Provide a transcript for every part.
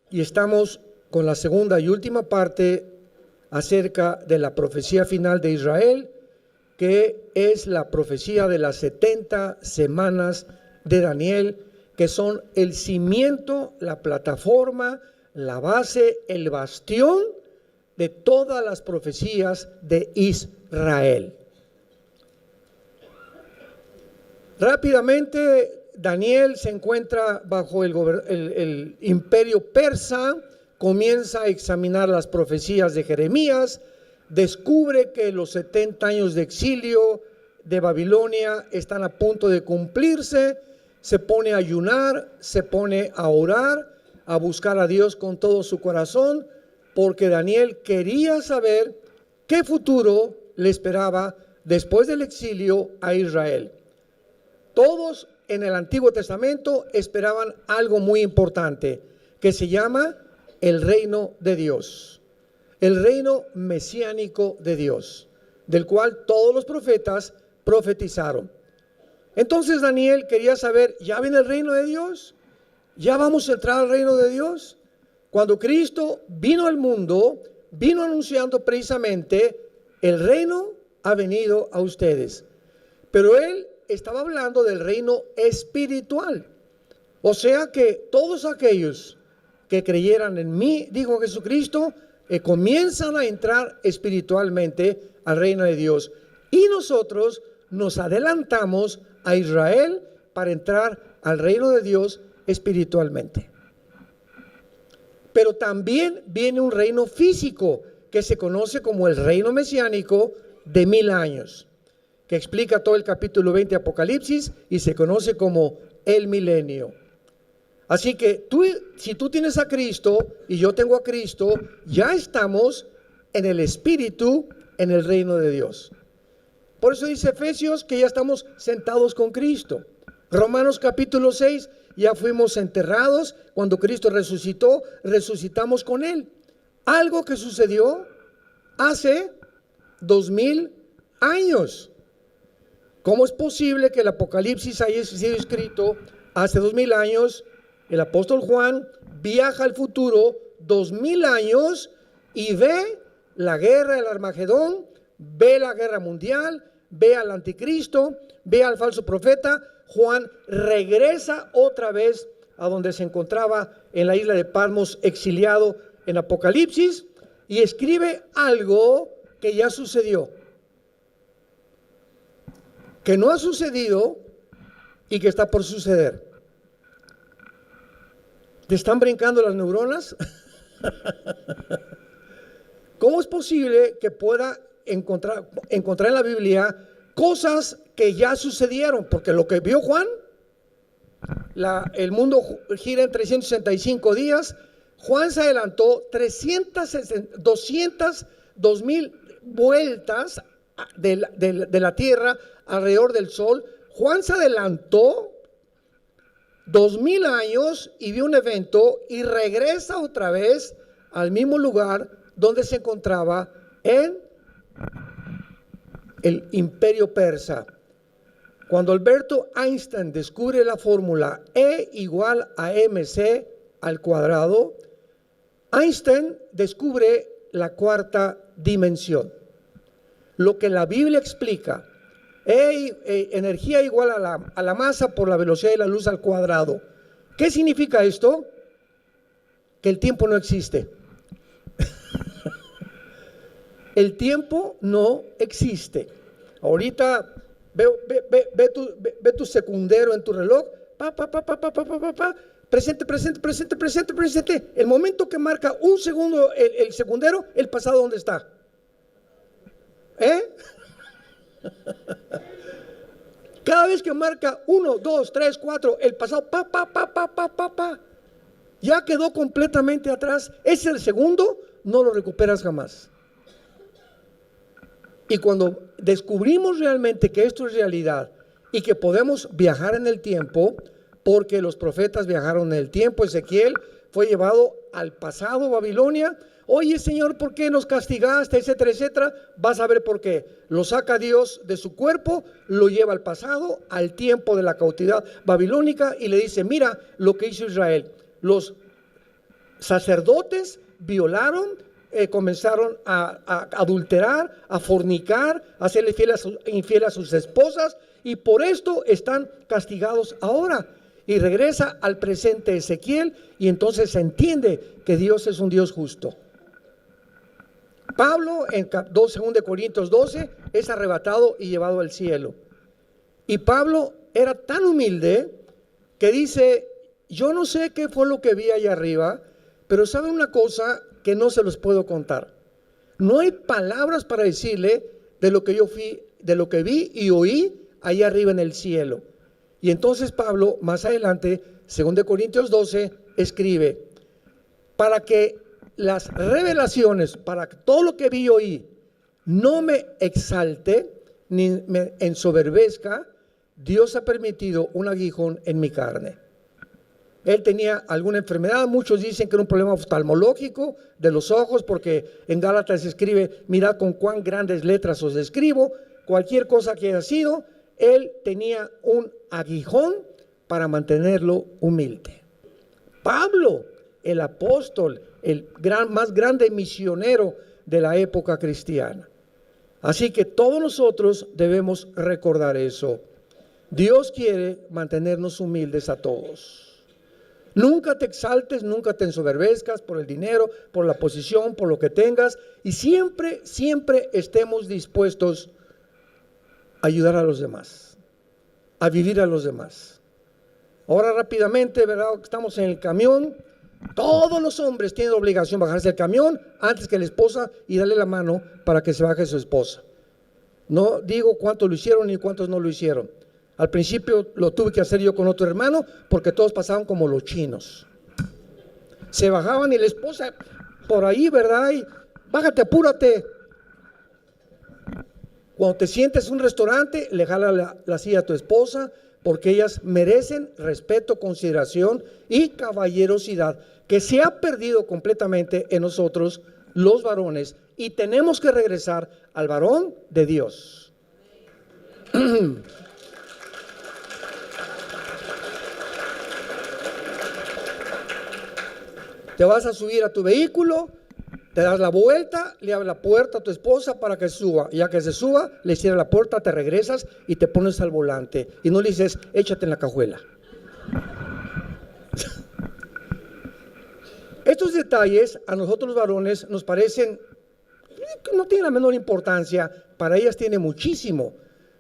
y estamos con la segunda y última parte acerca de la profecía final de Israel, que es la profecía de las 70 semanas de Daniel, que son el cimiento, la plataforma, la base, el bastión de todas las profecías de Israel. Rápidamente, Daniel se encuentra bajo el imperio persa, comienza a examinar las profecías de Jeremías, descubre que los 70 años de exilio de Babilonia están a punto de cumplirse, se pone a ayunar, se pone a orar, a buscar a Dios con todo su corazón, porque Daniel quería saber qué futuro le esperaba después del exilio a Israel. Todos en el Antiguo Testamento esperaban algo muy importante, que se llama el reino de Dios, el reino mesiánico de Dios, del cual todos los profetas profetizaron. Entonces Daniel quería saber, ¿ya viene el reino de Dios? ¿Ya vamos a entrar al reino de Dios? Cuando Cristo vino al mundo, vino anunciando precisamente, el reino ha venido a ustedes. Pero él estaba hablando del reino espiritual. O sea que todos aquellos que creyeran en mí, dijo Jesucristo, comienzan a entrar espiritualmente al reino de Dios. Y nosotros nos adelantamos a Israel para entrar al reino de Dios espiritualmente. Pero también viene un reino físico que se conoce como el reino mesiánico de 1000 años, que explica todo el capítulo 20 de Apocalipsis y se conoce como el milenio. Así que si tú tienes a Cristo y yo tengo a Cristo, ya estamos en el Espíritu, en el reino de Dios. Por eso dice Efesios que ya estamos sentados con Cristo. Romanos capítulo 6, ya fuimos enterrados. Cuando Cristo resucitó, resucitamos con Él. Algo que sucedió hace 2000 años. ¿Cómo es posible que el Apocalipsis haya sido escrito hace 2000 años? El apóstol Juan viaja al futuro 2000 años y ve la guerra del Armagedón, ve la guerra mundial, ve al anticristo, ve al falso profeta. Juan regresa otra vez a donde se encontraba en la isla de Patmos, exiliado en Apocalipsis, y escribe algo que ya sucedió, que no ha sucedido y que está por suceder. ¿Te están brincando las neuronas? ¿Cómo es posible que pueda encontrar en la Biblia cosas que ya sucedieron? Porque lo que vio Juan, el mundo gira en 365 días. Juan se adelantó 200,000 vueltas de la tierra alrededor del sol. Juan se adelantó 2000 años y vio un evento y regresa otra vez al mismo lugar donde se encontraba en el imperio persa. Cuando Alberto Einstein descubre la fórmula E igual a mc al cuadrado, Einstein descubre la cuarta dimensión. Lo que la Biblia explica, energía igual a la masa por la velocidad de la luz al cuadrado. ¿Qué significa esto? Que el tiempo no existe. El tiempo no existe. Ahorita ve tu secundero en tu reloj. Presente. El momento que marca un segundo el secundero, el pasado, ¿dónde está? Cada vez que marca 1, 2, 3, 4, el pasado, ya quedó completamente atrás. Ese el segundo, no lo recuperas jamás. Y cuando descubrimos realmente que esto es realidad y que podemos viajar en el tiempo, porque los profetas viajaron en el tiempo, Ezequiel fue llevado al pasado, Babilonia. Oye, Señor, ¿por qué nos castigaste? Etcétera, etcétera. Vas a ver por qué. Lo saca Dios de su cuerpo, lo lleva al pasado, al tiempo de la cautividad babilónica, y le dice: mira lo que hizo Israel. Los sacerdotes violaron, comenzaron a adulterar, a fornicar, a hacerle infiel a sus esposas, y por esto están castigados ahora. Y regresa al presente Ezequiel, y entonces se entiende que Dios es un Dios justo. Pablo en 2 Corintios 12 es arrebatado y llevado al cielo. Y Pablo era tan humilde que dice: yo no sé qué fue lo que vi allá arriba, pero saben una cosa que no se los puedo contar. No hay palabras para decirle de lo que yo fui, de lo que vi y oí allá arriba en el cielo. Y entonces Pablo, más adelante, 2 Corintios 12, escribe: para que las revelaciones, para que todo lo que vi y oí no me exalte ni me ensoberbezca, Dios ha permitido un aguijón en mi carne. Él tenía alguna enfermedad, muchos dicen que era un problema oftalmológico de los ojos, porque en Gálatas se escribe: mirad con cuán grandes letras os escribo. Cualquier cosa que haya sido, él tenía un aguijón para mantenerlo humilde. Pablo, el apóstol, el más grande misionero de la época cristiana. Así que todos nosotros debemos recordar eso. Dios quiere mantenernos humildes a todos. Nunca te exaltes, nunca te ensoberbezcas por el dinero, por la posición, por lo que tengas, y siempre, siempre estemos dispuestos a ayudar a los demás, a vivir a los demás. Ahora rápidamente, ¿verdad? Estamos en el camión. Todos los hombres tienen obligación de bajarse del camión antes que la esposa y darle la mano para que se baje su esposa. No digo cuántos lo hicieron ni cuántos no lo hicieron. Al principio lo tuve que hacer yo con otro hermano porque todos pasaban como los chinos. Se bajaban y la esposa por ahí, ¿verdad? Y bájate, apúrate. Cuando te sientes en un restaurante, le jala la silla a tu esposa, porque ellas merecen respeto, consideración y caballerosidad, que se ha perdido completamente en nosotros los varones, y tenemos que regresar al varón de Dios. Te vas a subir a tu vehículo, te das la vuelta, le abres la puerta a tu esposa para que suba. Ya que se suba, le cierras la puerta, te regresas y te pones al volante. Y no le dices: échate en la cajuela. Estos detalles a nosotros los varones nos parecen que no tienen la menor importancia. Para ellas tiene muchísimo,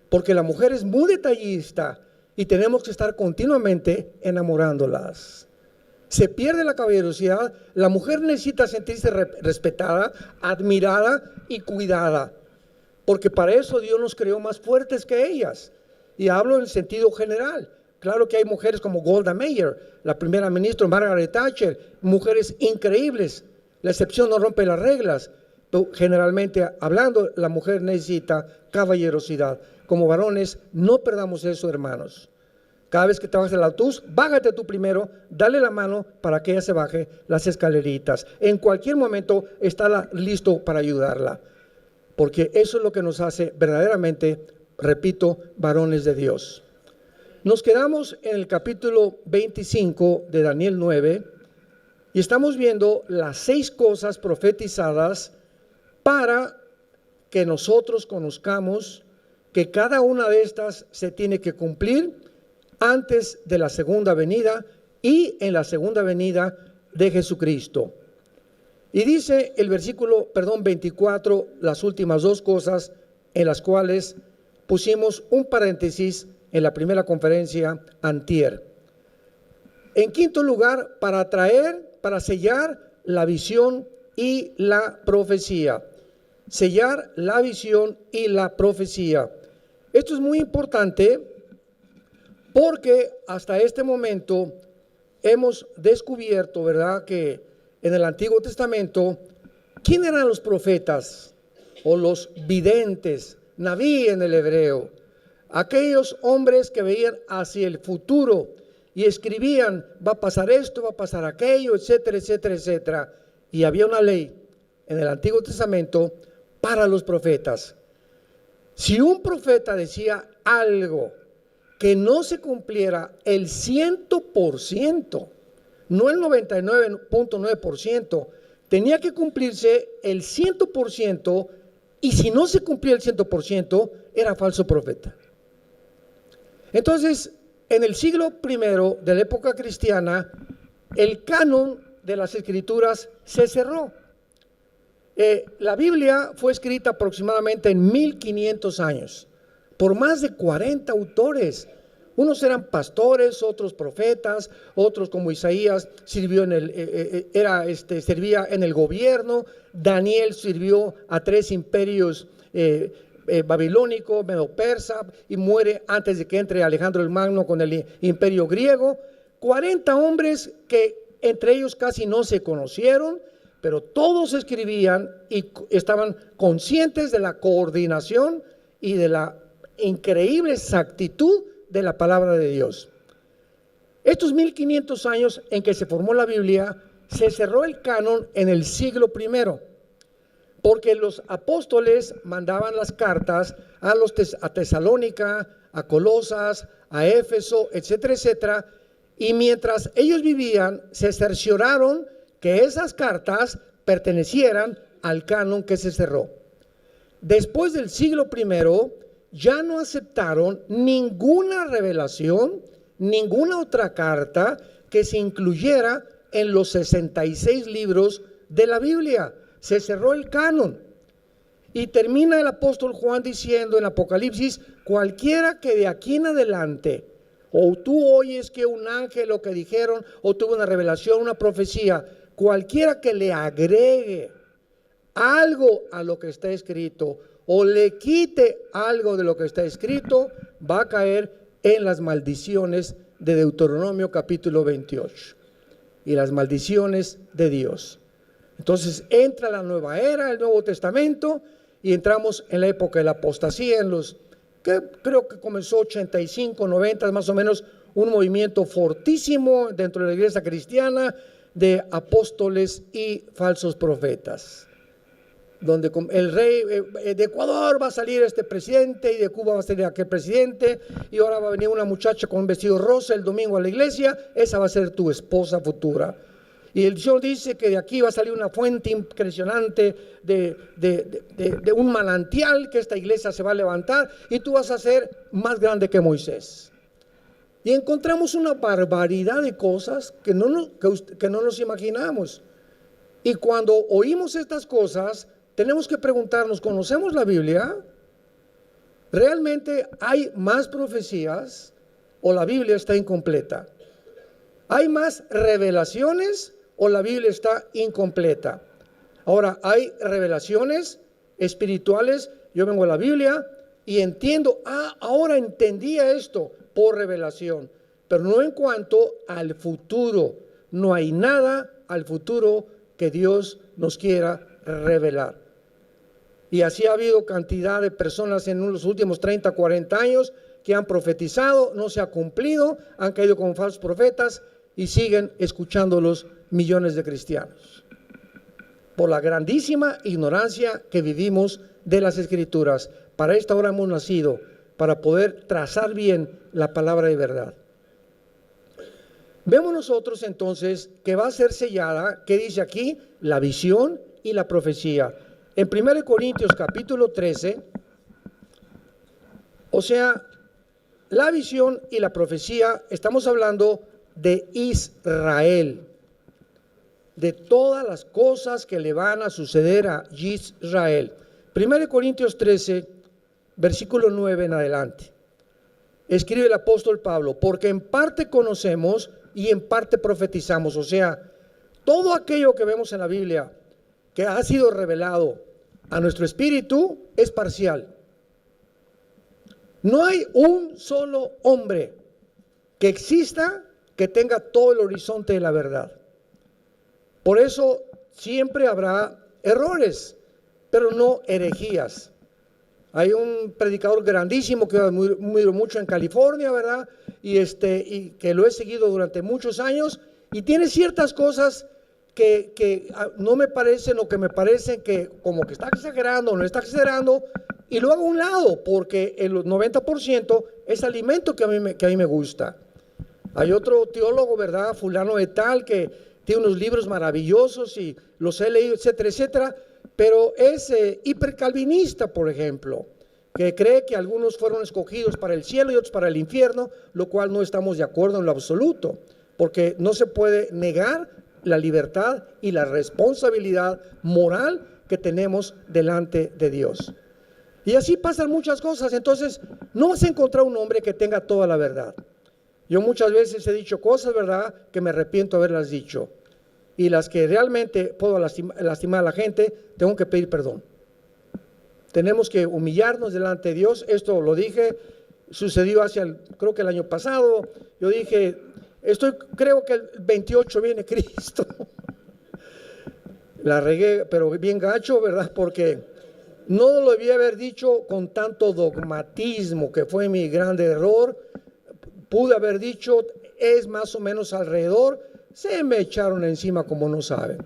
porque la mujer es muy detallista y tenemos que estar continuamente enamorándolas. Se pierde la caballerosidad. La mujer necesita sentirse respetada, admirada y cuidada, porque para eso Dios nos creó más fuertes que ellas. Y hablo en el sentido general. Claro que hay mujeres como Golda Meir, la primera ministra Margaret Thatcher, mujeres increíbles. La excepción no rompe las reglas, pero generalmente hablando, la mujer necesita caballerosidad. Como varones, no perdamos eso, hermanos. Cada vez que te bajes del autobús, bájate tú primero, dale la mano para que ella se baje las escaleritas. En cualquier momento está listo para ayudarla, porque eso es lo que nos hace verdaderamente, repito, varones de Dios. Nos quedamos en el capítulo 25 de Daniel 9 y estamos viendo las 6 cosas profetizadas para que nosotros conozcamos que cada una de estas se tiene que cumplir antes de la segunda venida y en la segunda venida de Jesucristo. Y dice el versículo 24, las últimas 2 cosas en las cuales pusimos un paréntesis en la primera conferencia antier. En quinto lugar, para sellar la visión y la profecía. Sellar la visión y la profecía. Esto es muy importante, porque hasta este momento hemos descubierto, ¿verdad?, que en el Antiguo Testamento, ¿quién eran los profetas o los videntes? Naví en el hebreo. Aquellos hombres que veían hacia el futuro y escribían: va a pasar esto, va a pasar aquello, etcétera, etcétera, etcétera. Y había una ley en el Antiguo Testamento para los profetas. Si un profeta decía algo que no se cumpliera el 100%, no el 99.9%, tenía que cumplirse el 100%, y si no se cumplía el 100%, era falso profeta. Entonces, en el siglo I de la época cristiana, el canon de las escrituras se cerró. La Biblia fue escrita aproximadamente en 1500 años, por más de 40 autores. Unos eran pastores, otros profetas, otros como Isaías sirvió servía en el gobierno. Daniel sirvió a 3 imperios babilónico, medo-persa, y muere antes de que entre Alejandro el Magno con el imperio griego. 40 hombres que entre ellos casi no se conocieron, pero todos escribían y estaban conscientes de la coordinación y de la increíble exactitud de la palabra de Dios. Estos 1500 años en que se formó la Biblia, se cerró el canon en el siglo I, porque los apóstoles mandaban las cartas a Tesalónica, a Colosas, a Éfeso, etcétera, etcétera, y mientras ellos vivían, se cercioraron que esas cartas pertenecieran al canon que se cerró. Después del siglo I, ya no aceptaron ninguna revelación, ninguna otra carta que se incluyera en los 66 libros de la Biblia. Se cerró el canon. Y termina el apóstol Juan diciendo en Apocalipsis: cualquiera que de aquí en adelante, o tú oyes que un ángel lo que dijeron, o tuvo una revelación, una profecía, cualquiera que le agregue algo a lo que está escrito, o le quite algo de lo que está escrito, va a caer en las maldiciones de Deuteronomio capítulo 28 y las maldiciones de Dios. Entonces entra la nueva era, el Nuevo Testamento, y entramos en la época de la apostasía, que creo que comenzó 85, 90, más o menos, un movimiento fortísimo dentro de la iglesia cristiana de apóstoles y falsos profetas, donde el rey de Ecuador va a salir este presidente, y de Cuba va a salir aquel presidente, y ahora va a venir una muchacha con un vestido rosa el domingo a la iglesia, esa va a ser tu esposa futura. Y el Señor dice que de aquí va a salir una fuente impresionante de un manantial, que esta iglesia se va a levantar y tú vas a ser más grande que Moisés. Y encontramos una barbaridad de cosas que no nos imaginamos. Y cuando oímos estas cosas, tenemos que preguntarnos: ¿conocemos la Biblia? ¿Realmente hay más profecías o la Biblia está incompleta? ¿Hay más revelaciones o la Biblia está incompleta? Ahora, hay revelaciones espirituales. Yo vengo a la Biblia y entiendo, ahora entendía esto por revelación, pero no en cuanto al futuro. No hay nada al futuro que Dios nos quiera revelar. Y así ha habido cantidad de personas en los últimos 30, 40 años que han profetizado, no se ha cumplido, han caído como falsos profetas y siguen escuchándolos millones de cristianos, por la grandísima ignorancia que vivimos de las Escrituras. Para esta hora hemos nacido, para poder trazar bien la palabra de verdad. Vemos nosotros entonces que va a ser sellada, que dice aquí, la visión y la profecía. En 1 Corintios capítulo 13, o sea, la visión y la profecía, estamos hablando de Israel, de todas las cosas que le van a suceder a Israel. 1 Corintios 13, versículo 9 en adelante. Escribe el apóstol Pablo: porque en parte conocemos y en parte profetizamos. O sea, todo aquello que vemos en la Biblia que ha sido revelado a nuestro espíritu es parcial. No hay un solo hombre que exista que tenga todo el horizonte de la verdad. Por eso siempre habrá errores, pero no herejías. Hay un predicador grandísimo que admiro mucho en California, ¿verdad? Y que lo he seguido durante muchos años, y tiene ciertas cosas que no me parecen, o que me parecen que como que está exagerando o no está exagerando, y lo hago a un lado, porque el 90% es alimento que a mí me gusta. Hay otro teólogo, ¿verdad? Fulano de tal, que tiene unos libros maravillosos y los he leído, etcétera, etcétera, pero es hipercalvinista, por ejemplo, que cree que algunos fueron escogidos para el cielo y otros para el infierno, lo cual no estamos de acuerdo en lo absoluto, porque no se puede negar la libertad y la responsabilidad moral que tenemos delante de Dios. Y así pasan muchas cosas. Entonces no vas a encontrar un hombre que tenga toda la verdad. Yo muchas veces he dicho cosas, ¿verdad?, que me arrepiento de haberlas dicho, y las que realmente puedo lastimar a la gente, tengo que pedir perdón. Tenemos que humillarnos delante de Dios. Esto lo dije, sucedió creo que el año pasado. Yo dije, creo que el 28 viene Cristo. La regué, pero bien gacho, ¿verdad? Porque no lo debía haber dicho con tanto dogmatismo, que fue mi gran error. Pude haber dicho, es más o menos alrededor. Se me echaron encima como no saben.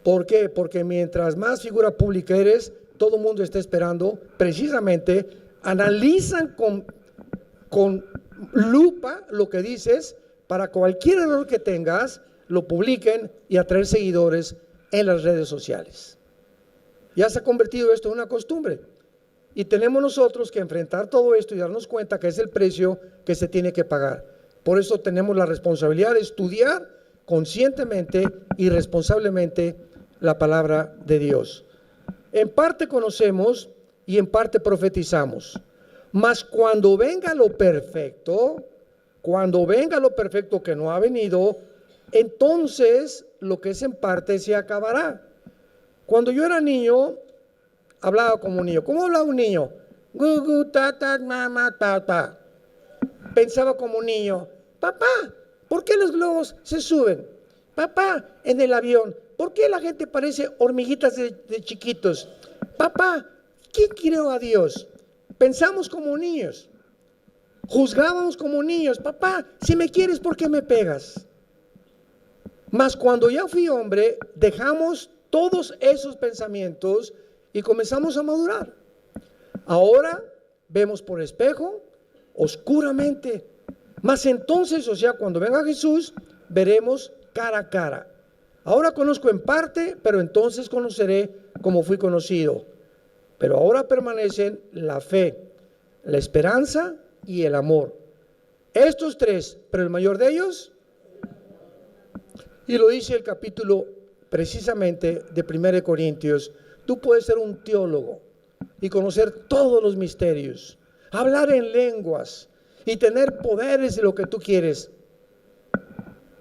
¿Por qué? Porque mientras más figura pública eres, todo el mundo está esperando, precisamente, analizan con lupa lo que dices, para cualquier error que tengas, lo publiquen y atraer seguidores en las redes sociales. Ya se ha convertido esto en una costumbre. Y tenemos nosotros que enfrentar todo esto y darnos cuenta que es el precio que se tiene que pagar. Por eso tenemos la responsabilidad de estudiar conscientemente y responsablemente la palabra de Dios. En parte conocemos y en parte profetizamos. Mas cuando venga lo perfecto que no ha venido, entonces lo que es en parte se acabará. Cuando yo era niño, hablaba como un niño. ¿Cómo hablaba un niño? Gugu, tata, mamá, tata. Pensaba como un niño. Papá, ¿por qué los globos se suben? Papá, en el avión, ¿por qué la gente parece hormiguitas de chiquitos? Papá, ¿quién creó a Dios? Pensamos como niños. Juzgábamos como niños. Papá, si me quieres, ¿por qué me pegas? Mas cuando ya fui hombre, dejamos todos esos pensamientos y comenzamos a madurar. Ahora vemos por espejo, oscuramente. Mas entonces, o sea, cuando venga Jesús, veremos cara a cara. Ahora conozco en parte, pero entonces conoceré como fui conocido. Pero ahora permanecen la fe, la esperanza y el amor. Estos tres, pero el mayor de ellos, y lo dice el capítulo precisamente de 1 Corintios, tú puedes ser un teólogo y conocer todos los misterios, hablar en lenguas y tener poderes de lo que tú quieres.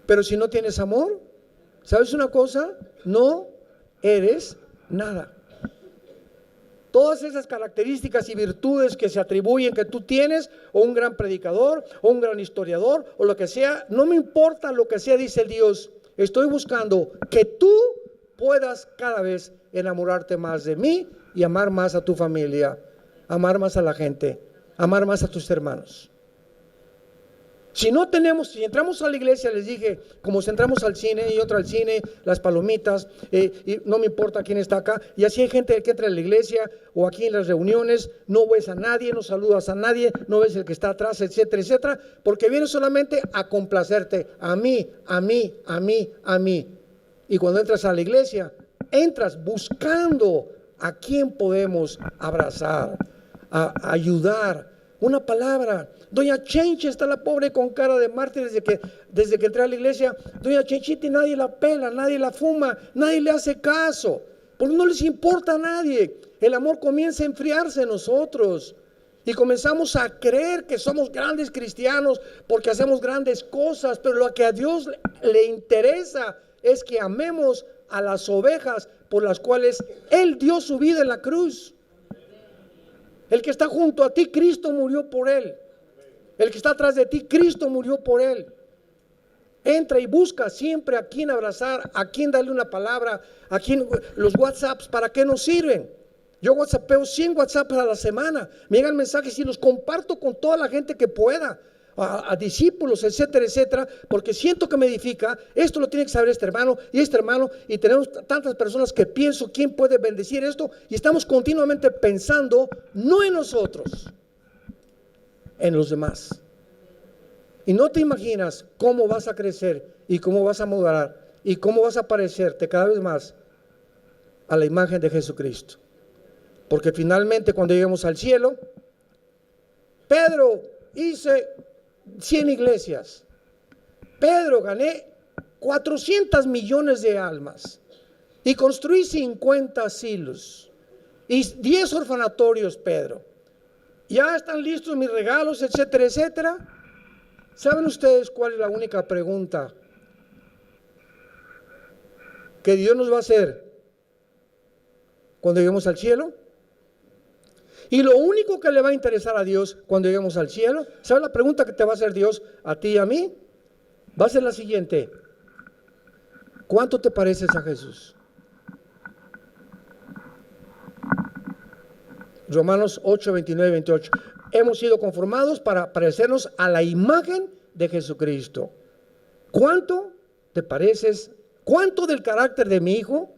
Pero si no tienes amor, ¿sabes una cosa? No eres nada. Todas esas características y virtudes que se atribuyen que tú tienes, o un gran predicador, o un gran historiador, o lo que sea, no me importa lo que sea, dice Dios. Estoy buscando que tú puedas cada vez enamorarte más de mí y amar más a tu familia, amar más a la gente, amar más a tus hermanos. Si entramos a la iglesia, les dije, como si entramos al cine y otro al cine, las palomitas, y no me importa quién está acá, y así hay gente que entra a la iglesia o aquí en las reuniones, no ves a nadie, no saludas a nadie, no ves el que está atrás, etcétera, etcétera, porque vienes solamente a complacerte, a mí. Y cuando entras a la iglesia, entras buscando a quién podemos abrazar, a ayudar. Una palabra. Doña Chenche está la pobre con cara de mártir desde que entré a la iglesia. Doña Chenchita, nadie la pela, nadie la fuma, nadie le hace caso, porque no les importa a nadie. El amor comienza a enfriarse en nosotros y comenzamos a creer que somos grandes cristianos porque hacemos grandes cosas, pero lo que a Dios le interesa es que amemos a las ovejas por las cuales Él dio su vida en la cruz. El que está junto a ti, Cristo murió por él. El que está atrás de ti, Cristo murió por él. Entra y busca siempre a quien abrazar, a quien darle una palabra, a quien los WhatsApps, ¿para qué nos sirven? Yo WhatsAppeo 100 WhatsApps a la semana. Me llegan mensajes y los comparto con toda la gente que pueda. A discípulos, etcétera, etcétera, porque siento que me edifica. Esto lo tiene que saber este hermano, y tenemos tantas personas que pienso quién puede bendecir esto, y estamos continuamente pensando no en nosotros, en los demás. Y no te imaginas cómo vas a crecer y cómo vas a madurar y cómo vas a parecerte cada vez más a la imagen de Jesucristo. Porque finalmente cuando lleguemos al cielo, Pedro, hice 100 iglesias. Pedro, gané 400 millones de almas y construí 50 asilos y 10 orfanatorios, Pedro. Ya están listos mis regalos, etcétera, etcétera. ¿Saben ustedes cuál es la única pregunta que Dios nos va a hacer cuando lleguemos al cielo? Y lo único que le va a interesar a Dios cuando lleguemos al cielo, ¿sabes la pregunta que te va a hacer Dios a ti y a mí? Va a ser la siguiente: ¿cuánto te pareces a Jesús? Romanos 8, 29 y 28. Hemos sido conformados para parecernos a la imagen de Jesucristo. ¿Cuánto te pareces? ¿Cuánto del carácter de mi hijo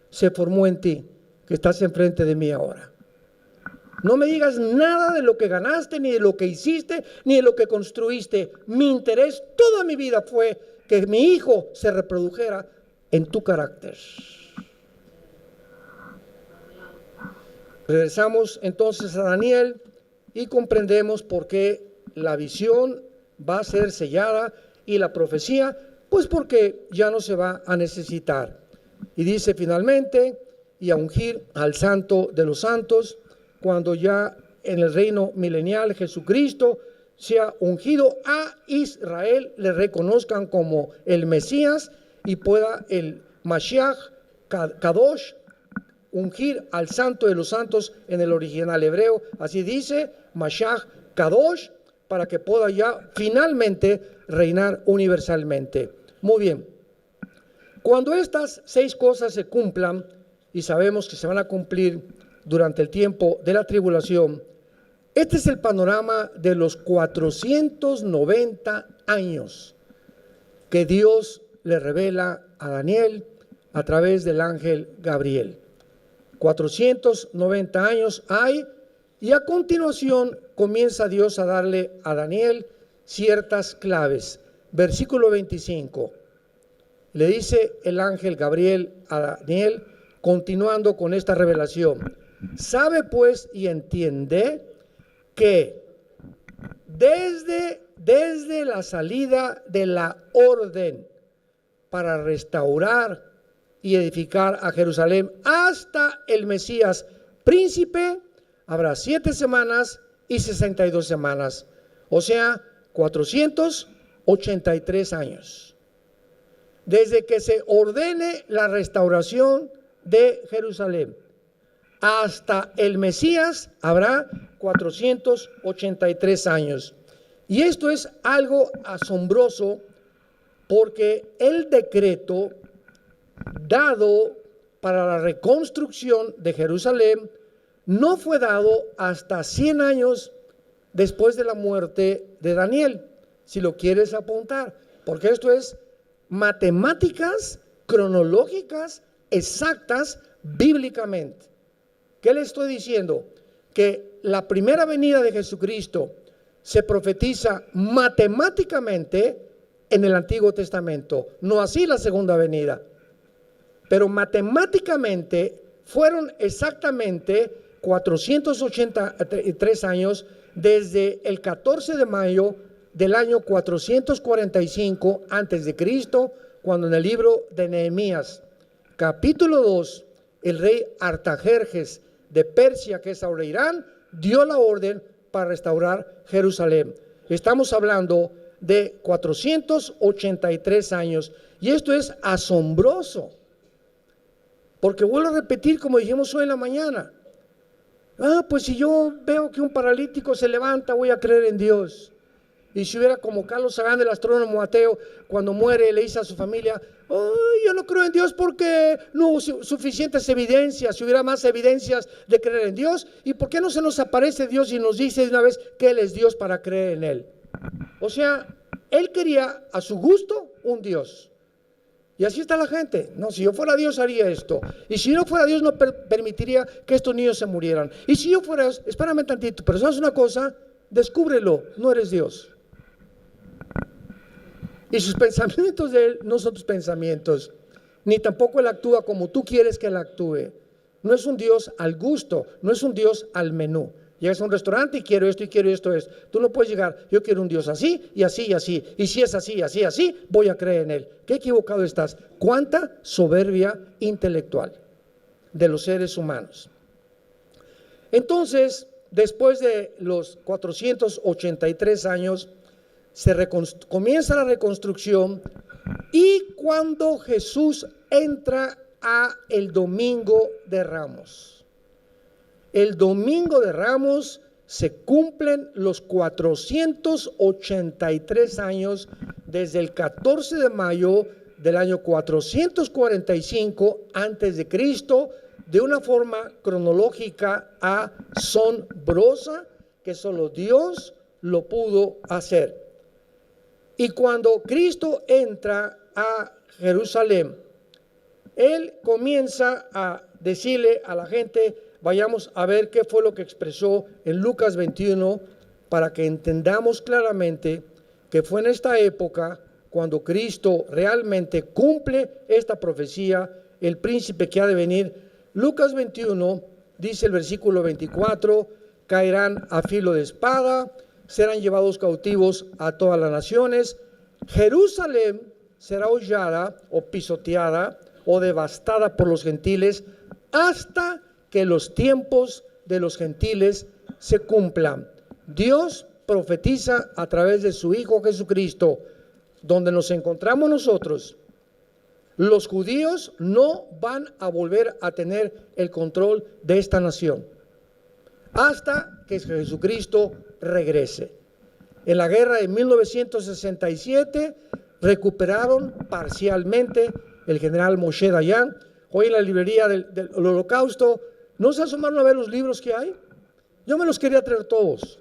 se formó en ti, que estás enfrente de mí ahora? No me digas nada de lo que ganaste, ni de lo que hiciste, ni de lo que construiste. Mi interés toda mi vida fue que mi hijo se reprodujera en tu carácter. Regresamos entonces a Daniel y comprendemos por qué la visión va a ser sellada y la profecía, pues porque ya no se va a necesitar. Y dice finalmente, y a ungir al santo de los santos, cuando ya en el reino milenial Jesucristo sea ungido a Israel, le reconozcan como el Mesías y pueda el Mashiach Kadosh ungir al santo de los santos en el original hebreo. Así dice, Mashiach Kadosh, para que pueda ya finalmente reinar universalmente. Muy bien. Cuando estas 6 cosas se cumplan, y sabemos que se van a cumplir durante el tiempo de la tribulación, este es el panorama de los 490 años que Dios le revela a Daniel a través del ángel Gabriel. 490 años hay, y a continuación comienza Dios a darle a Daniel ciertas claves. Versículo 25. Le dice el ángel Gabriel a Daniel, continuando con esta revelación: sabe pues y entiende que desde la salida de la orden para restaurar y edificar a Jerusalén hasta el Mesías príncipe, habrá 7 semanas y 62 semanas, o sea, 483 años. Desde que se ordene la restauración de Jerusalén hasta el Mesías habrá 483 años. Y esto es algo asombroso, porque el decreto dado para la reconstrucción de Jerusalén no fue dado hasta 100 años después de la muerte de Daniel, si lo quieres apuntar, porque esto es matemáticas cronológicas exactas bíblicamente. ¿Qué le estoy diciendo? Que la primera venida de Jesucristo se profetiza matemáticamente en el Antiguo Testamento, no así la segunda venida, pero matemáticamente fueron exactamente 483 años desde el 14 de mayo del año 445 antes de Cristo, cuando en el libro de Nehemías, capítulo 2, el rey Artajerjes de Persia, que es ahora Irán, dio la orden para restaurar Jerusalén. Estamos hablando de 483 años, y esto es asombroso, porque vuelvo a repetir, como dijimos hoy en la mañana, pues si yo veo que un paralítico se levanta, voy a creer en Dios. Y si hubiera, como Carlos Sagan, el astrónomo ateo, cuando muere le dice a su familia: yo no creo en Dios porque no hubo suficientes evidencias. Si hubiera más evidencias de creer en Dios, ¿y por qué no se nos aparece Dios y nos dice de una vez que Él es Dios para creer en Él? O sea, Él quería a su gusto un Dios. Y así está la gente. No, si yo fuera Dios haría esto. Y si no fuera Dios no permitiría que estos niños se murieran. Y si yo fuera, espérame tantito, pero ¿sabes una cosa? Descúbrelo, no eres Dios. Y sus pensamientos de Él no son tus pensamientos, ni tampoco Él actúa como tú quieres que Él actúe. No es un Dios al gusto, no es un Dios al menú. Llegas a un restaurante y quiero esto y quiero esto. Tú no puedes llegar, yo quiero un Dios así y así y así. Y si es así, así, así, voy a creer en Él. Qué equivocado estás. Cuánta soberbia intelectual de los seres humanos. Entonces, después de los 483 años, comienza la reconstrucción, y cuando Jesús entra a el Domingo de Ramos, el Domingo de Ramos se cumplen los 483 años desde el 14 de mayo del año 445 antes de Cristo, de una forma cronológica asombrosa que solo Dios lo pudo hacer. Y cuando Cristo entra a Jerusalén, Él comienza a decirle a la gente, vayamos a ver qué fue lo que expresó en Lucas 21, para que entendamos claramente que fue en esta época cuando Cristo realmente cumple esta profecía, el príncipe que ha de venir. Lucas 21 dice el versículo 24, caerán a filo de espada, serán llevados cautivos a todas las naciones. Jerusalén será hollada o pisoteada o devastada por los gentiles hasta que los tiempos de los gentiles se cumplan. Dios profetiza a través de su Hijo Jesucristo, donde nos encontramos nosotros. Los judíos no van a volver a tener el control de esta nación hasta que Jesucristo regrese. En la guerra de 1967 recuperaron parcialmente el general Moshe Dayan. Hoy en la librería del Holocausto, ¿no se asomaron a ver los libros que hay? Yo me los quería traer todos.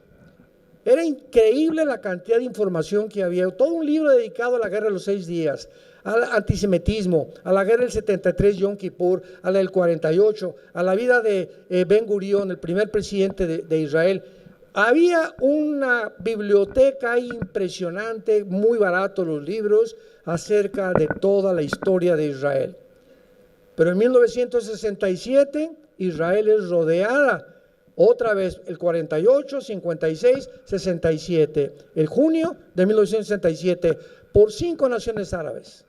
Era increíble la cantidad de información que había. Todo un libro dedicado a la guerra de los 6 días, al antisemitismo, a la guerra del 73, Yom Kippur, a la del 48, a la vida de Ben Gurión, el primer presidente de Israel. Había una biblioteca impresionante, muy barato los libros, acerca de toda la historia de Israel. Pero en 1967, Israel es rodeada otra vez, el 48, 56, 67, el junio de 1967, por 5 naciones árabes.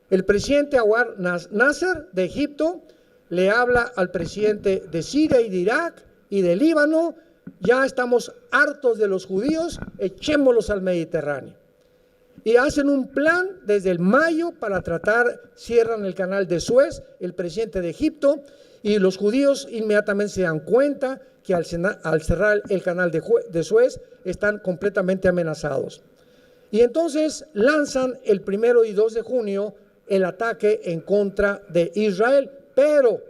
El presidente Anwar Nasser de Egipto le habla al presidente de Siria y de Irak y de Líbano: ya estamos hartos de los judíos, echémoslos al Mediterráneo. Y hacen un plan desde el mayo para tratar, cierran el canal de Suez, el presidente de Egipto, y los judíos inmediatamente se dan cuenta que al cerrar el canal de Suez están completamente amenazados. Y entonces lanzan el 1 y 2 de junio el ataque en contra de Israel, pero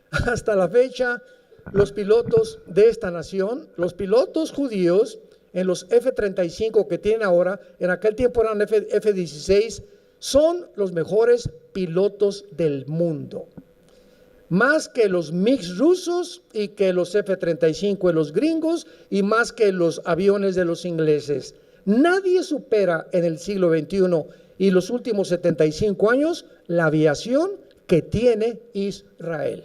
hasta la fecha los pilotos de esta nación, los pilotos judíos en los F-35 que tienen ahora, en aquel tiempo eran F-16, son los mejores pilotos del mundo. Más que los MiG rusos y que los F-35 de los gringos y más que los aviones de los ingleses. Nadie supera en el siglo XXI y los últimos 75 años la aviación que tiene Israel.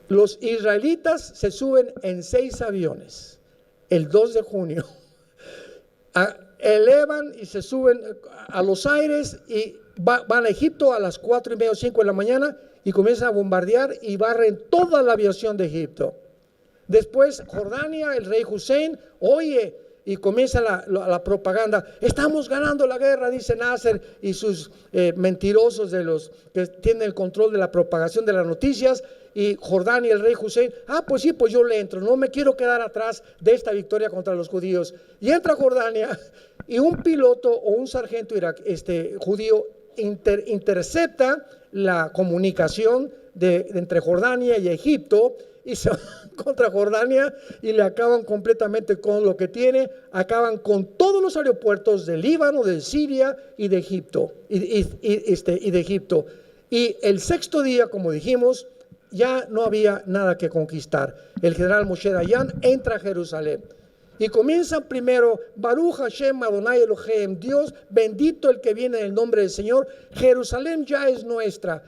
Los israelitas se suben en 6 aviones el 2 de junio, elevan y se suben a los aires y van a Egipto a las 4:30 o 5 de la mañana y comienzan a bombardear y barren toda la aviación de Egipto. Después Jordania, el rey Hussein, oye, y comienza la propaganda: estamos ganando la guerra, dice Nasser y sus mentirosos de los que tienen el control de la propagación de las noticias. Y Jordania, el rey Hussein: pues sí, pues yo le entro, no me quiero quedar atrás de esta victoria contra los judíos. Y entra Jordania y un piloto o un sargento judío intercepta la comunicación entre Jordania y Egipto y se van contra Jordania y le acaban completamente con lo que tiene, acaban con todos los aeropuertos de Líbano, de Siria y de Egipto. Y el 6º día, como dijimos, ya no había nada que conquistar. El general Moshe Dayan entra a Jerusalén Y comienzan primero, Baruch Hashem Adonai Elohim, Dios bendito el que viene en el nombre del Señor. Jerusalén ya es nuestra.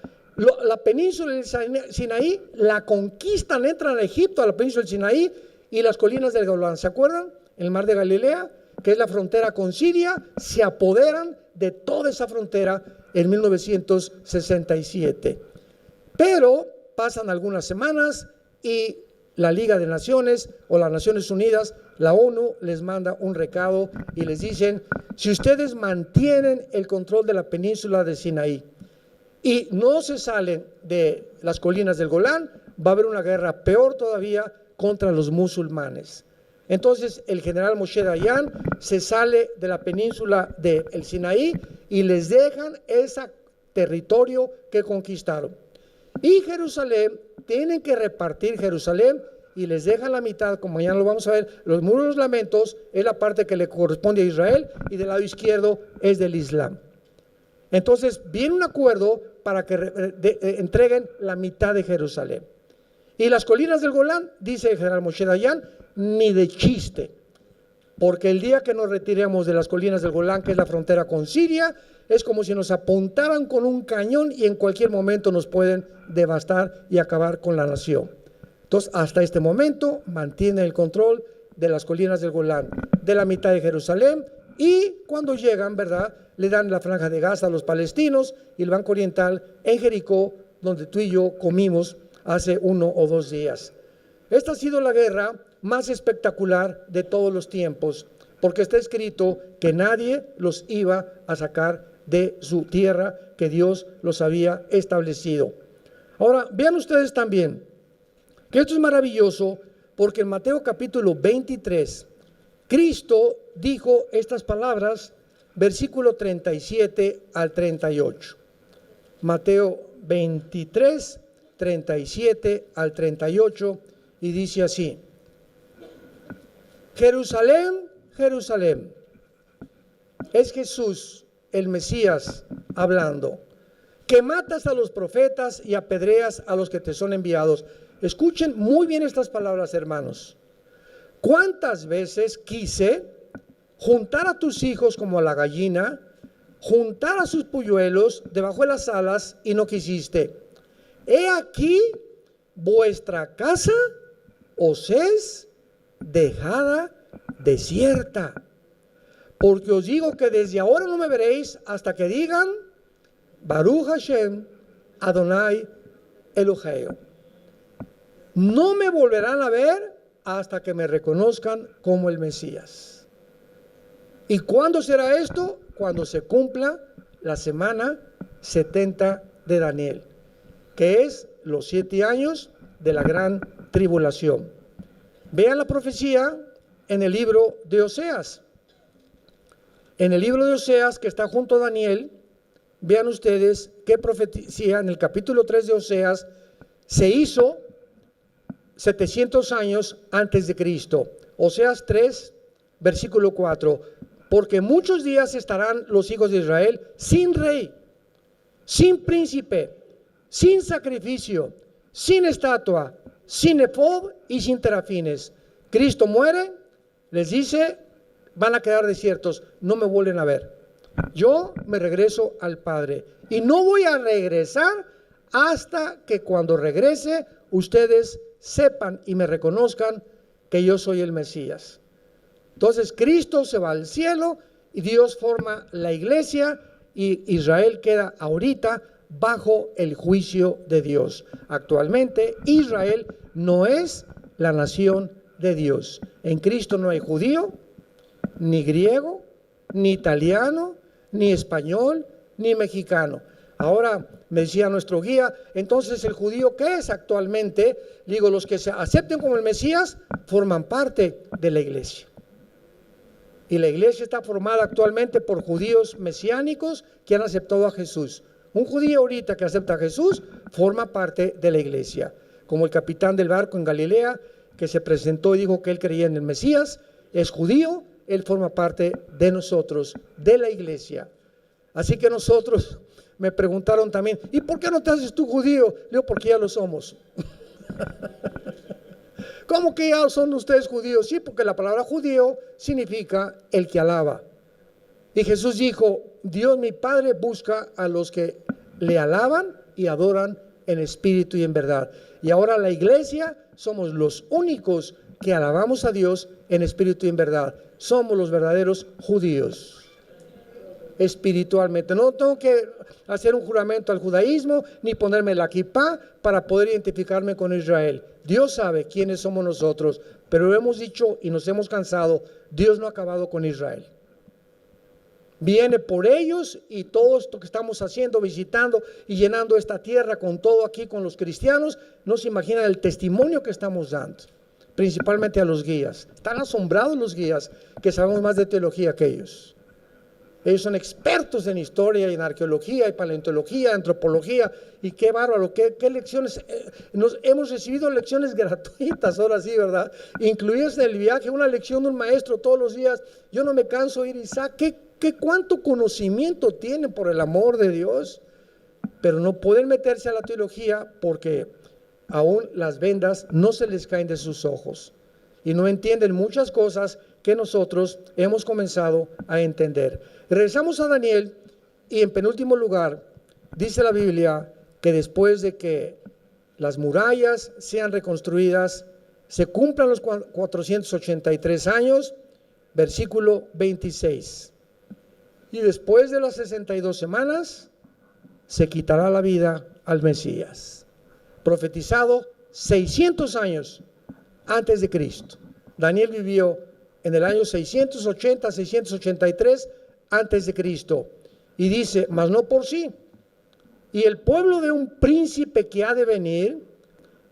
La península del Sinaí la conquistan, entran a Egipto, a la península del Sinaí y las colinas del Golán. ¿Se acuerdan? El mar de Galilea, que es la frontera con Siria, se apoderan de toda esa frontera en 1967. Pero pasan algunas semanas y la Liga de Naciones o las Naciones Unidas, la ONU, les manda un recado y les dicen: si ustedes mantienen el control de la península de Sinaí y no se salen de las colinas del Golán, va a haber una guerra peor todavía contra los musulmanes. Entonces el general Moshe Dayan se sale de la península del Sinaí y les dejan ese territorio que conquistaron. Y Jerusalén, tienen que repartir Jerusalén y les dejan la mitad, como mañana lo vamos a ver. Los muros de los lamentos es la parte que le corresponde a Israel y del lado izquierdo es del Islam. Entonces viene un acuerdo para que entreguen la mitad de Jerusalén. Y las colinas del Golán, dice el general Moshe Dayan, ni de chiste, porque el día que nos retiremos de las colinas del Golán, que es la frontera con Siria, es como si nos apuntaran con un cañón y en cualquier momento nos pueden devastar y acabar con la nación. Entonces, hasta este momento mantienen el control de las colinas del Golán, de la mitad de Jerusalén, y cuando llegan, ¿verdad?, le dan la franja de Gaza a los palestinos y el Banco Oriental en Jericó, donde tú y yo comimos hace 1 o 2 días. Esta ha sido la guerra más espectacular de todos los tiempos, porque está escrito que nadie los iba a sacar de su tierra, que Dios los había establecido. Ahora, vean ustedes también que esto es maravilloso, porque en Mateo capítulo 23, Cristo dijo estas palabras, versículo 37 al 38. Mateo 23, 37 al 38, y dice así: Jerusalén, Jerusalén, es Jesús, el Mesías, hablando, que matas a los profetas y apedreas a los que te son enviados. Escuchen muy bien estas palabras, hermanos. ¿Cuántas veces quise juntar a tus hijos como a la gallina, juntar a sus polluelos debajo de las alas, y no quisiste? He aquí, vuestra casa os es dejada desierta. Porque os digo que desde ahora no me veréis hasta que digan Baruch Hashem Adonai Elohim. No me volverán a ver hasta que me reconozcan como el Mesías. ¿Y cuándo será esto? Cuando se cumpla la semana 70 de Daniel, que es los 7 años de la gran tribulación. Vean la profecía en el libro de Oseas. En el libro de Oseas, que está junto a Daniel, vean ustedes qué profecía en el capítulo 3 de Oseas se hizo 700 años antes de Cristo. Oseas 3, versículo 4. Porque muchos días estarán los hijos de Israel sin rey, sin príncipe, sin sacrificio, sin estatua, sin efod y sin terafines. Cristo muere, les dice, van a quedar desiertos, no me vuelven a ver. Yo me regreso al Padre y no voy a regresar hasta que cuando regrese ustedes sepan y me reconozcan que yo soy el Mesías. Entonces Cristo se va al cielo y Dios forma la iglesia y Israel queda ahorita bajo el juicio de Dios. Actualmente Israel no es la nación de Dios. En Cristo no hay judío, ni griego, ni italiano, ni español, ni mexicano. Ahora me decía nuestro guía, entonces el judío, ¿qué es actualmente? Digo, los que se acepten como el Mesías forman parte de la iglesia. Y la iglesia está formada actualmente por judíos mesiánicos que han aceptado a Jesús. Un judío ahorita que acepta a Jesús forma parte de la iglesia. Como el capitán del barco en Galilea, que se presentó y dijo que él creía en el Mesías, es judío, él forma parte de nosotros, de la iglesia. Así que nosotros, me preguntaron también, ¿y por qué no te haces tú judío? Le digo, porque ya lo somos. ¿Cómo que ya son ustedes judíos? Sí, porque la palabra judío significa el que alaba. Y Jesús dijo, Dios mi Padre busca a los que le alaban y adoran en espíritu y en verdad. Y ahora la iglesia somos los únicos que alabamos a Dios en espíritu y en verdad. Somos los verdaderos judíos. Espiritualmente. No tengo que hacer un juramento al judaísmo ni ponerme la kipá para poder identificarme con Israel. Dios sabe quiénes somos nosotros, pero hemos dicho y nos hemos cansado, Dios no ha acabado con Israel. Viene por ellos y todo esto que estamos haciendo, visitando y llenando esta tierra con todo aquí, con los cristianos, no se imaginan el testimonio que estamos dando, principalmente a los guías. Están asombrados los guías que sabemos más de teología que ellos. Ellos son expertos en historia y en arqueología y paleontología, antropología, y qué bárbaro, qué lecciones. Hemos recibido lecciones gratuitas, ahora sí, ¿verdad? Incluidas en el viaje, una lección de un maestro todos los días. Yo no me canso de ir, Isaac, ¿cuánto conocimiento tienen por el amor de Dios? Pero no pueden meterse a la teología porque aún las vendas no se les caen de sus ojos y no entienden muchas cosas que nosotros hemos comenzado a entender. Regresamos a Daniel y en penúltimo lugar dice la Biblia que después de que las murallas sean reconstruidas, se cumplan los 483 años, versículo 26. Y después de las 62 semanas se quitará la vida al Mesías. Profetizado 600 años antes de Cristo. Daniel vivió en el año 680, 683 antes de Cristo. Y dice, mas no por sí. Y el pueblo de un príncipe que ha de venir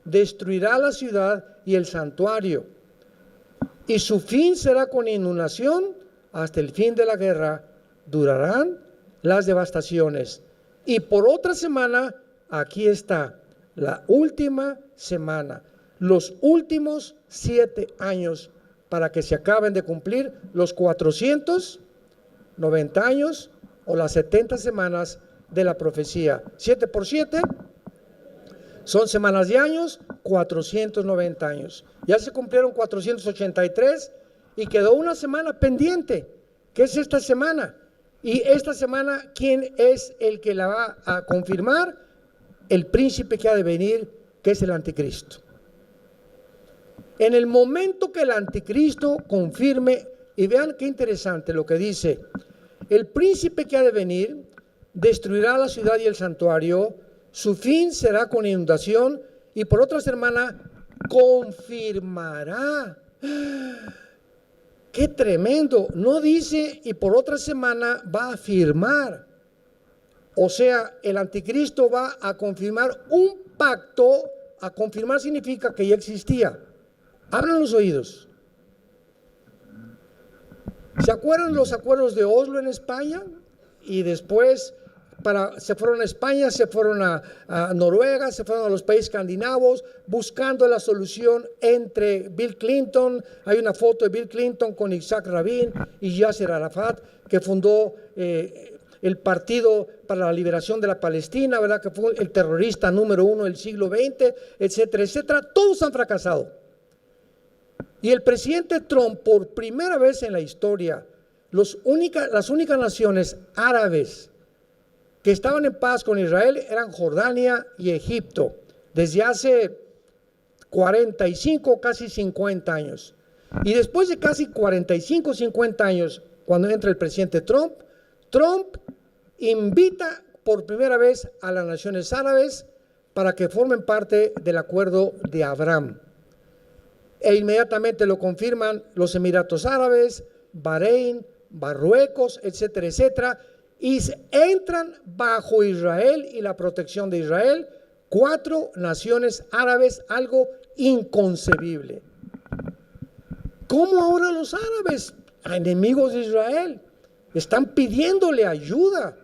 destruirá la ciudad y el santuario. Y su fin será con inundación hasta el fin de la guerra. Durarán las devastaciones. Y por otra semana, aquí está, la última semana, los últimos 7 años para que se acaben de cumplir los 490 años o las 70 semanas de la profecía. 7 por 7 son semanas de años, 490 años. Ya se cumplieron 483 y quedó una semana pendiente, que es esta semana. Y esta semana, ¿quién es el que la va a confirmar? El príncipe que ha de venir, que es el anticristo. En el momento que el anticristo confirme, y vean qué interesante lo que dice, el príncipe que ha de venir destruirá la ciudad y el santuario, su fin será con inundación, y por otra semana confirmará. ¡Qué tremendo! No dice y por otra semana va a firmar. O sea, el anticristo va a confirmar un pacto. A confirmar significa que ya existía. Abran los oídos. ¿Se acuerdan los acuerdos de Oslo en España? Y después se fueron a España, se fueron a Noruega, se fueron a los países escandinavos buscando la solución entre Bill Clinton. Hay una foto de Bill Clinton con Isaac Rabin y Yasser Arafat, que fundó el Partido para la Liberación de la Palestina, ¿verdad? Que fue el terrorista número 1 del siglo XX, etcétera, etcétera. Todos han fracasado. Y el presidente Trump, por primera vez en la historia, las únicas naciones árabes que estaban en paz con Israel eran Jordania y Egipto, desde hace 45, casi 50 años. Y después de casi 45, 50 años, cuando entra el presidente Trump invita por primera vez a las naciones árabes para que formen parte del acuerdo de Abraham. E inmediatamente lo confirman los Emiratos Árabes, Bahrein, Marruecos, etcétera, etcétera, y entran bajo Israel y la protección de Israel 4 naciones árabes, algo inconcebible. ¿Cómo ahora los árabes, enemigos de Israel, están pidiéndole ayuda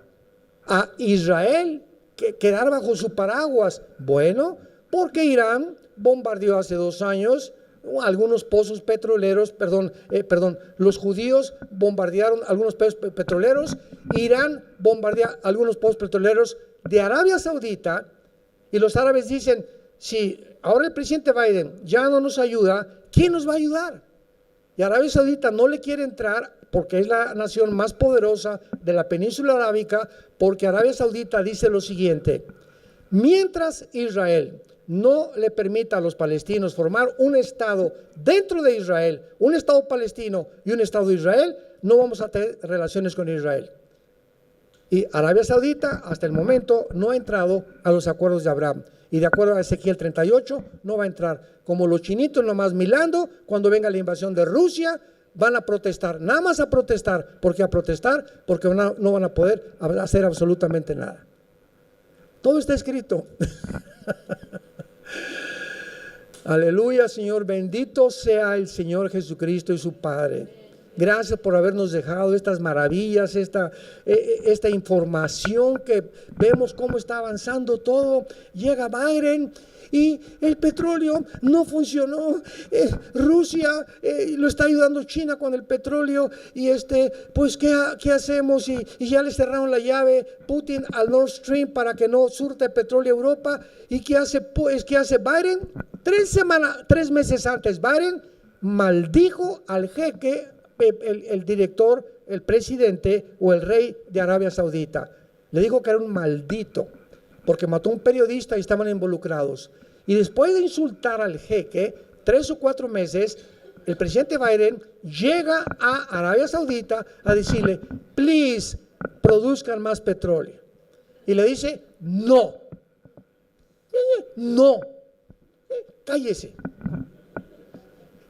a Israel que quedar bajo su paraguas? Bueno, porque Irán bombardeó hace 2 años algunos pozos petroleros, los judíos bombardearon algunos pozos petroleros, Irán bombardea algunos pozos petroleros de Arabia Saudita, y los árabes dicen, si ahora el presidente Biden ya no nos ayuda, ¿quién nos va a ayudar? Y Arabia Saudita no le quiere entrar porque es la nación más poderosa de la península arábica, porque Arabia Saudita dice lo siguiente: mientras Israel no le permita a los palestinos formar un estado dentro de Israel, un estado palestino y un estado de Israel, no vamos a tener relaciones con Israel. Y Arabia Saudita hasta el momento no ha entrado a los acuerdos de Abraham. Y de acuerdo a Ezequiel 38, no va a entrar. Como los chinitos nomás milando, cuando venga la invasión de Rusia, van a protestar, nada más a protestar. ¿Por qué a protestar? Porque no van a poder hacer absolutamente nada. Todo está escrito. Aleluya, Señor, bendito sea el Señor Jesucristo y su Padre. Gracias por habernos dejado estas maravillas, esta información que vemos cómo está avanzando todo. Llega Biden y el petróleo no funcionó. Rusia lo está ayudando China con el petróleo y pues ¿qué hacemos? Y ya le cerraron la llave Putin al Nord Stream para que no surte petróleo a Europa. ¿Y qué hace Biden? 3 meses antes, Biden maldijo al jeque, el director, el presidente o el rey de Arabia Saudita. Le dijo que era un maldito porque mató a un periodista y estaban involucrados. Y después de insultar al jeque 3 o 4 meses, el presidente Biden llega a Arabia Saudita a decirle: please, produzcan más petróleo. Y le dice: no, cállese.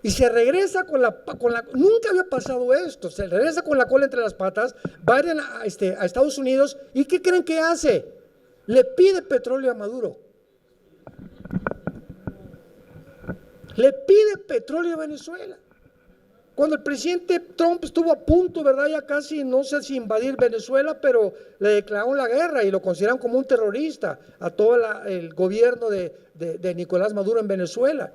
Y se regresa nunca había pasado esto, se regresa con la cola entre las patas, Biden a Estados Unidos, ¿y qué creen que hace? Le pide petróleo a Maduro. Le pide petróleo a Venezuela. Cuando el presidente Trump estuvo a punto, ¿verdad? Ya casi, no sé si invadir Venezuela, pero le declararon la guerra y lo consideran como un terrorista a todo el gobierno de Nicolás Maduro en Venezuela.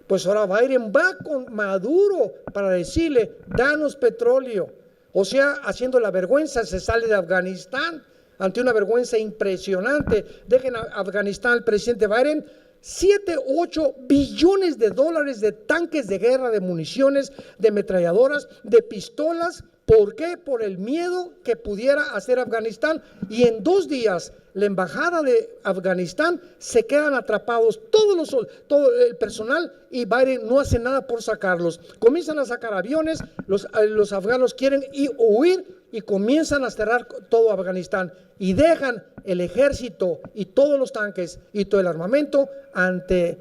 Pues ahora Biden va con Maduro para decirle: danos petróleo. O sea, haciendo la vergüenza, se sale de Afganistán ante una vergüenza impresionante. Dejen a Afganistán al presidente Biden 7-8 billones de dólares de tanques de guerra, de municiones, de ametralladoras, de pistolas. ¿Por qué? Por el miedo que pudiera hacer Afganistán. Y en 2 días la embajada de Afganistán se quedan atrapados todo el personal y Biden no hace nada por sacarlos. Comienzan a sacar aviones, los afganos quieren huir y comienzan a cerrar todo Afganistán y dejan el ejército y todos los tanques y todo el armamento ante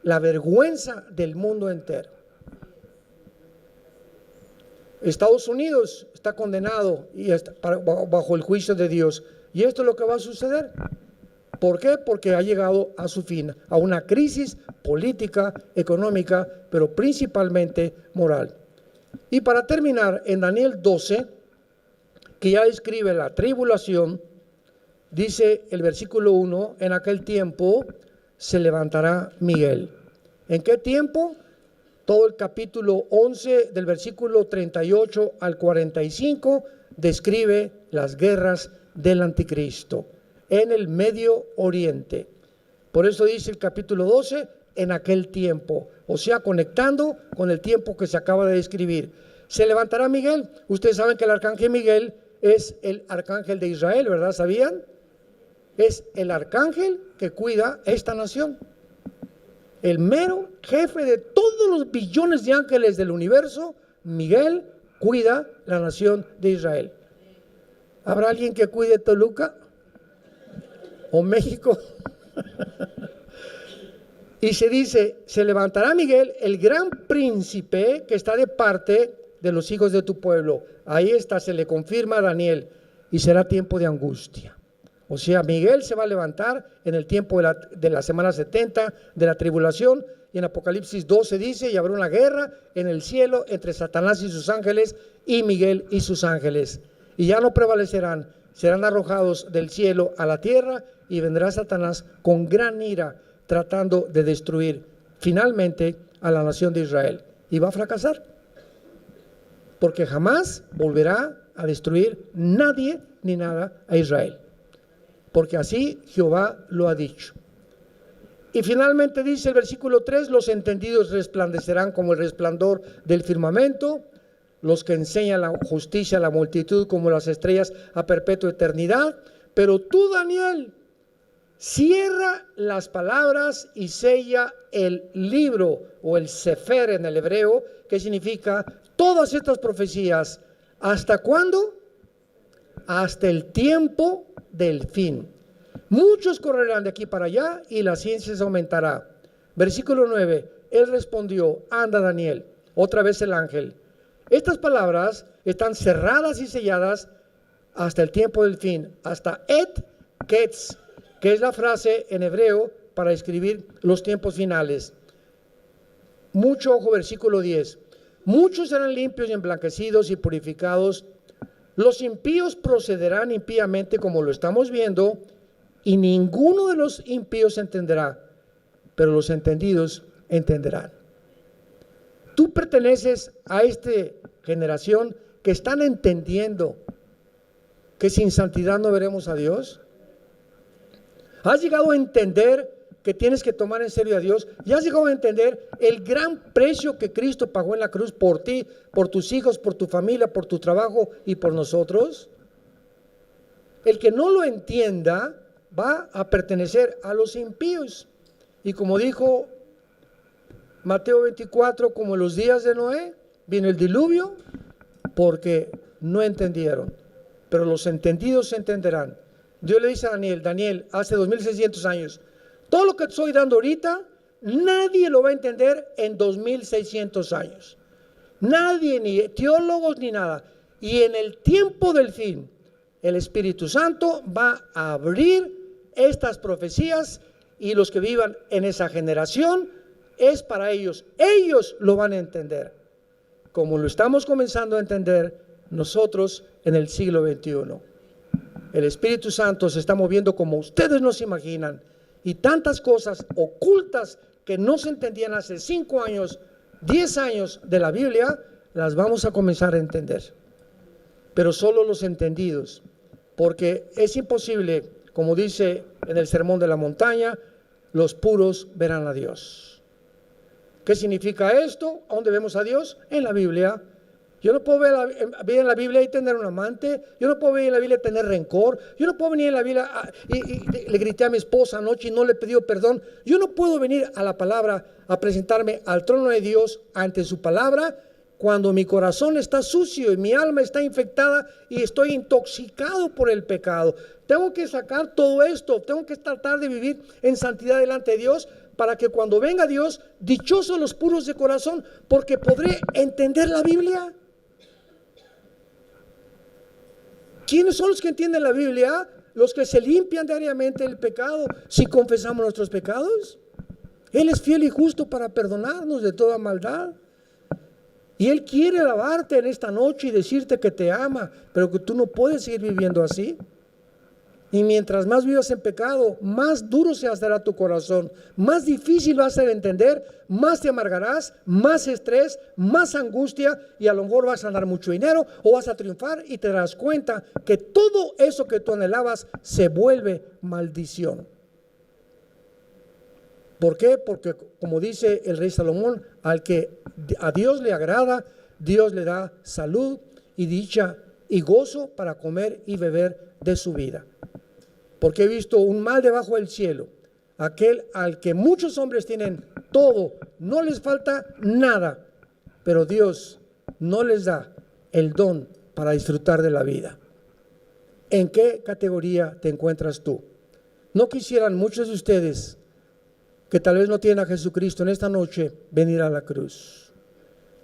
la vergüenza del mundo entero. Estados Unidos está condenado y está bajo el juicio de Dios. Y esto es lo que va a suceder. ¿Por qué? Porque ha llegado a su fin, a una crisis política, económica, pero principalmente moral. Y para terminar, en Daniel 12, que ya describe la tribulación, dice el versículo 1, en aquel tiempo se levantará Miguel. ¿En qué tiempo? Todo el capítulo 11 del versículo 38 al 45 describe las guerras del anticristo en el Medio Oriente. Por eso dice el capítulo 12, en aquel tiempo, o sea, conectando con el tiempo que se acaba de describir. Se levantará Miguel. Ustedes saben que el arcángel Miguel es el arcángel de Israel, ¿verdad? ¿Sabían? Es el arcángel que cuida esta nación. El mero jefe de todos los billones de ángeles del universo, Miguel, cuida la nación de Israel. ¿Habrá alguien que cuide Toluca? ¿O México? Y se dice, se levantará Miguel, el gran príncipe que está de parte de los hijos de tu pueblo. Ahí está, se le confirma a Daniel, y será tiempo de angustia. O sea, Miguel se va a levantar en el tiempo de la semana 70 de la tribulación, y en Apocalipsis 12 dice, y habrá una guerra en el cielo entre Satanás y sus ángeles y Miguel y sus ángeles. Y ya no prevalecerán, serán arrojados del cielo a la tierra, y vendrá Satanás con gran ira tratando de destruir finalmente a la nación de Israel. Y va a fracasar, porque jamás volverá a destruir nadie ni nada a Israel. Porque así Jehová lo ha dicho. Y finalmente dice el versículo 3, los entendidos resplandecerán como el resplandor del firmamento, los que enseñan la justicia a la multitud como las estrellas a perpetua eternidad. Pero tú, Daniel, cierra las palabras y sella el libro o el sefer en el hebreo, que significa todas estas profecías. ¿Hasta cuándo? Hasta el tiempo del fin. Muchos correrán de aquí para allá y la ciencia se aumentará. Versículo 9, él respondió, anda Daniel, otra vez el ángel. Estas palabras están cerradas y selladas hasta el tiempo del fin, hasta et ketz, que es la frase en hebreo para escribir los tiempos finales. Mucho ojo, versículo 10. Muchos serán limpios y emblanquecidos y purificados. Los impíos procederán impíamente como lo estamos viendo, y ninguno de los impíos entenderá, pero los entendidos entenderán. Tú perteneces a esta generación que están entendiendo que sin santidad no veremos a Dios. ¿Has llegado a entender que tienes que tomar en serio a Dios? ¿Ya has llegado a entender el gran precio que Cristo pagó en la cruz por ti, por tus hijos, por tu familia, por tu trabajo y por nosotros? El que no lo entienda va a pertenecer a los impíos. Y como dijo Mateo 24, como en los días de Noé, vino el diluvio porque no entendieron, pero los entendidos entenderán. Dios le dice a Daniel, Daniel, hace 2600 años, todo lo que estoy dando ahorita, nadie lo va a entender en 2600 años. Nadie, ni teólogos ni nada. Y en el tiempo del fin, el Espíritu Santo va a abrir estas profecías, y los que vivan en esa generación es para ellos. Ellos lo van a entender, como lo estamos comenzando a entender nosotros en el siglo XXI. El Espíritu Santo se está moviendo como ustedes no se imaginan, y tantas cosas ocultas que no se entendían hace 5 años, 10 años de la Biblia, las vamos a comenzar a entender. Pero solo los entendidos, porque es imposible, como dice en el Sermón de la Montaña, los puros verán a Dios. ¿Qué significa esto? ¿A dónde vemos a Dios? En la Biblia. Yo no puedo ver en la Biblia y tener un amante. Yo no puedo ver en la Biblia y tener rencor. Yo no puedo venir en la Biblia y le grité a mi esposa anoche y no le pidió perdón. Yo no puedo venir a la palabra a presentarme al trono de Dios ante su palabra cuando mi corazón está sucio y mi alma está infectada y estoy intoxicado por el pecado. Tengo que sacar todo esto, tengo que tratar de vivir en santidad delante de Dios, para que cuando venga Dios, dichosos los puros de corazón, porque podré entender la Biblia. ¿Quiénes son los que entienden la Biblia? Los que se limpian diariamente del pecado, si confesamos nuestros pecados. Él es fiel y justo para perdonarnos de toda maldad. Y Él quiere alabarte en esta noche y decirte que te ama, pero que tú no puedes seguir viviendo así. Y mientras más vivas en pecado, más duro se hará tu corazón, más difícil va a ser entender, más te amargarás, más estrés, más angustia, y a lo mejor vas a ganar mucho dinero o vas a triunfar y te darás cuenta que todo eso que tú anhelabas se vuelve maldición. ¿Por qué? Porque como dice el rey Salomón, al que a Dios le agrada, Dios le da salud y dicha y gozo para comer y beber de su vida. Porque he visto un mal debajo del cielo, aquel al que muchos hombres tienen todo, no les falta nada, pero Dios no les da el don para disfrutar de la vida. ¿En qué categoría te encuentras tú? ¿No quisieran muchos de ustedes que tal vez no tienen a Jesucristo en esta noche venir a la cruz?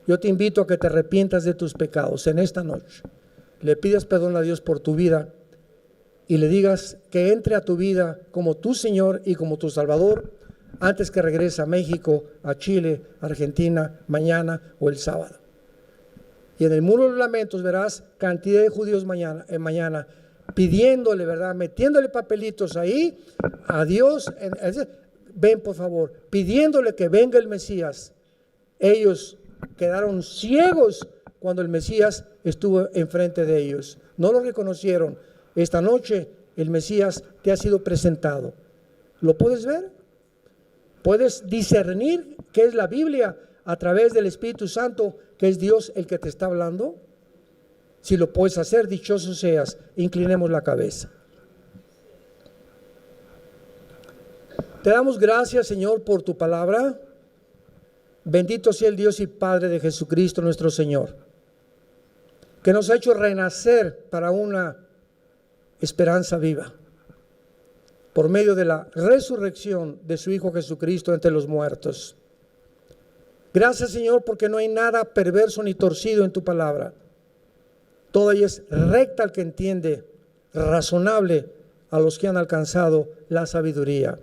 Yo te invito a que te arrepientas de tus pecados en esta noche, le pidas perdón a Dios por tu vida y le digas que entre a tu vida como tu Señor y como tu Salvador antes que regrese a México, a Chile, a Argentina, mañana o el sábado. Y en el muro de los lamentos verás cantidad de judíos mañana pidiéndole, ¿verdad? Metiéndole papelitos ahí a Dios. Ven por favor, pidiéndole que venga el Mesías. Ellos quedaron ciegos cuando el Mesías estuvo enfrente de ellos. No lo reconocieron. Esta noche el Mesías te ha sido presentado. ¿Lo puedes ver? Puedes discernir qué es la Biblia a través del Espíritu Santo, que es Dios el que te está hablando. Si lo puedes hacer, dichoso seas. Inclinemos la cabeza. Te damos gracias, Señor, por tu palabra. Bendito sea el Dios y Padre de Jesucristo nuestro Señor, que nos ha hecho renacer para una esperanza viva por medio de la resurrección de su Hijo Jesucristo entre los muertos. Gracias, Señor, porque no hay nada perverso ni torcido en tu palabra. Toda ella es recta al que entiende, razonable a los que han alcanzado la sabiduría.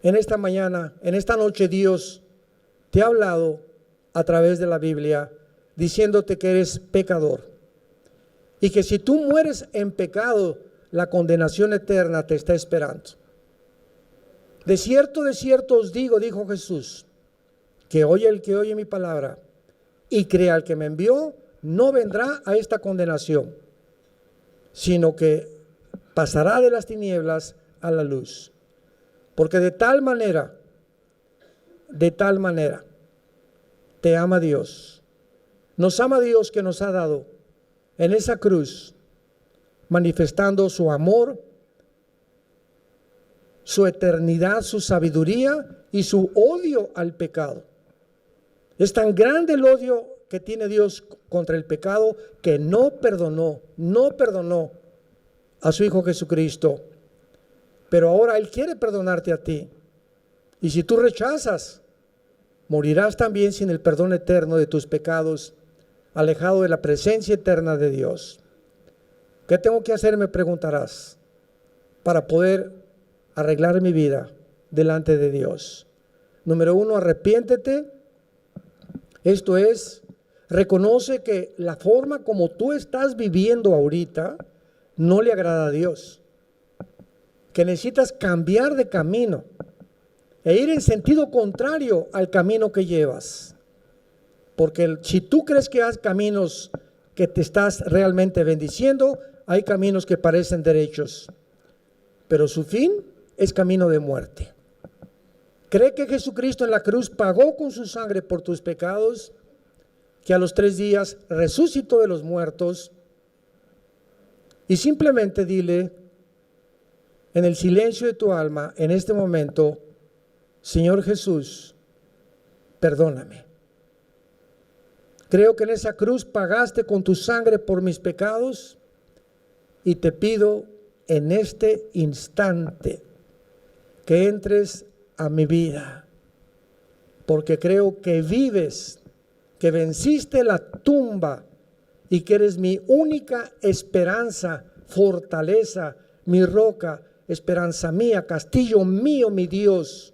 En esta mañana, en esta noche, Dios te ha hablado a través de la Biblia, diciéndote que eres pecador y que si tú mueres en pecado, la condenación eterna te está esperando. De cierto os digo, dijo Jesús, que oye el que oye mi palabra y crea al que me envió, no vendrá a esta condenación, sino que pasará de las tinieblas a la luz. Porque de tal manera te ama Dios. Nos ama Dios, que nos ha dado en esa cruz, manifestando su amor, su eternidad, su sabiduría y su odio al pecado. Es tan grande el odio que tiene Dios contra el pecado, que no perdonó a su Hijo Jesucristo. Pero ahora Él quiere perdonarte a ti. Y si tú rechazas, morirás también sin el perdón eterno de tus pecados, alejado de la presencia eterna de Dios. ¿Qué tengo que hacer?, me preguntarás, para poder arreglar mi vida delante de Dios. Número 1, arrepiéntete. Esto es, reconoce que la forma como tú estás viviendo ahorita no le agrada a Dios, que necesitas cambiar de camino e ir en sentido contrario al camino que llevas. Porque si tú crees que hay caminos que te estás realmente bendiciendo, hay caminos que parecen derechos, pero su fin es camino de muerte. Cree que Jesucristo en la cruz pagó con su sangre por tus pecados, que a los 3 días resucitó de los muertos, y simplemente dile en el silencio de tu alma, en este momento: Señor Jesús, perdóname. Creo que en esa cruz pagaste con tu sangre por mis pecados, y te pido en este instante que entres a mi vida, porque creo que vives, que venciste la tumba y que eres mi única esperanza, fortaleza, mi roca, esperanza mía, castillo mío, mi Dios.